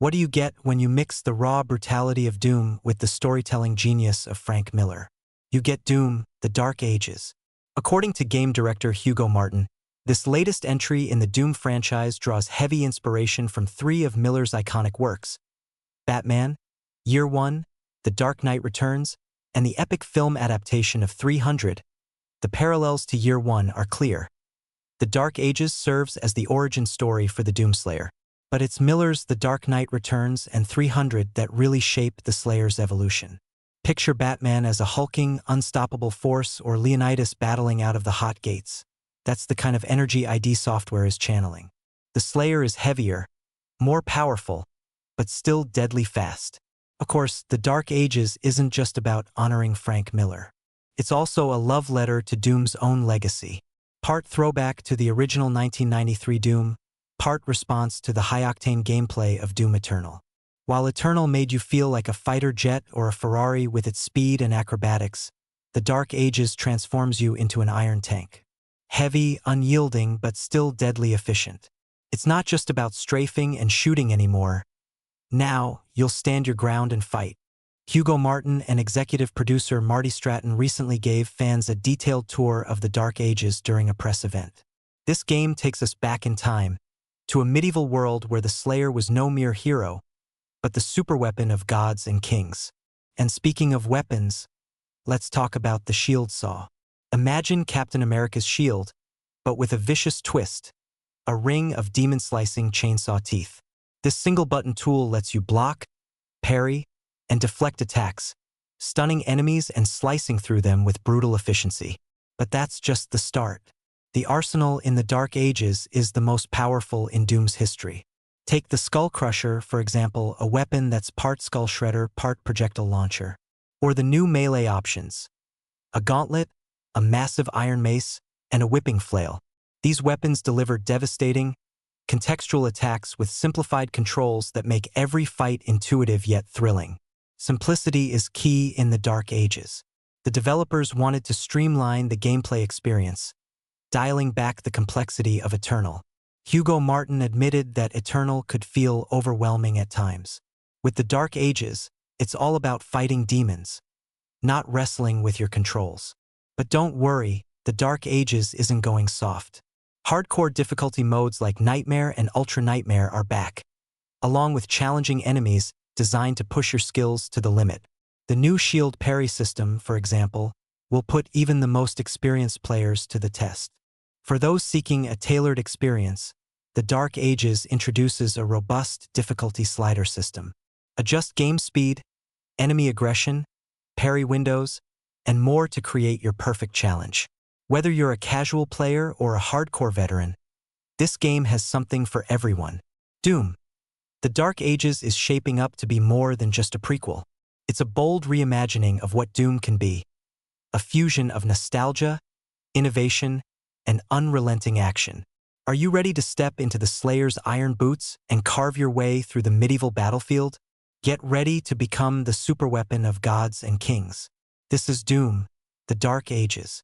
What do you get when you mix the raw brutality of Doom with the storytelling genius of Frank Miller? You get Doom, The Dark Ages. According to game director Hugo Martin, this latest entry in the Doom franchise draws heavy inspiration from three of Miller's iconic works: Batman, Year One, The Dark Knight Returns, and the epic film adaptation of 300. The parallels to Year One are clear. The Dark Ages serves as the origin story for the Doomslayer, but it's Miller's The Dark Knight Returns and 300 that really shape the Slayer's evolution. Picture Batman as a hulking, unstoppable force, or Leonidas battling out of the hot gates. That's the kind of energy ID Software is channeling. The Slayer is heavier, more powerful, but still deadly fast. Of course, The Dark Ages isn't just about honoring Frank Miller. It's also a love letter to Doom's own legacy. Part throwback to the original 1993 Doom, part response to the high-octane gameplay of Doom Eternal. While Eternal made you feel like a fighter jet or a Ferrari with its speed and acrobatics, The Dark Ages transforms you into an iron tank. Heavy, unyielding, but still deadly efficient. It's not just about strafing and shooting anymore. Now, you'll stand your ground and fight. Hugo Martin and executive producer Marty Stratton recently gave fans a detailed tour of The Dark Ages during a press event. This game takes us back in time, to a medieval world where the Slayer was no mere hero, but the superweapon of gods and kings. And speaking of weapons, let's talk about the shield saw. Imagine Captain America's shield, but with a vicious twist, a ring of demon-slicing chainsaw teeth. This single-button tool lets you block, parry, and deflect attacks, stunning enemies and slicing through them with brutal efficiency. But that's just the start. The arsenal in the Dark Ages is the most powerful in Doom's history. Take the Skull Crusher, for example, a weapon that's part skull shredder, part projectile launcher. Or the new melee options: a gauntlet, a massive iron mace, and a whipping flail. These weapons deliver devastating, contextual attacks with simplified controls that make every fight intuitive yet thrilling. Simplicity is key in the Dark Ages. The developers wanted to streamline the gameplay experience, dialing back the complexity of Eternal. Hugo Martin admitted that Eternal could feel overwhelming at times. With the Dark Ages, it's all about fighting demons, not wrestling with your controls. But don't worry, the Dark Ages isn't going soft. Hardcore difficulty modes like Nightmare and Ultra Nightmare are back, along with challenging enemies designed to push your skills to the limit. The new shield parry system, for example, will put even the most experienced players to the test. For those seeking a tailored experience, the Dark Ages introduces a robust difficulty slider system. Adjust game speed, enemy aggression, parry windows, and more to create your perfect challenge. Whether you're a casual player or a hardcore veteran, this game has something for everyone. Doom, The Dark Ages is shaping up to be more than just a prequel. It's a bold reimagining of what Doom can be. A fusion of nostalgia, innovation, and unrelenting action. Are you ready to step into the Slayer's iron boots and carve your way through the medieval battlefield? Get ready to become the superweapon of gods and kings. This is Doom, The Dark Ages.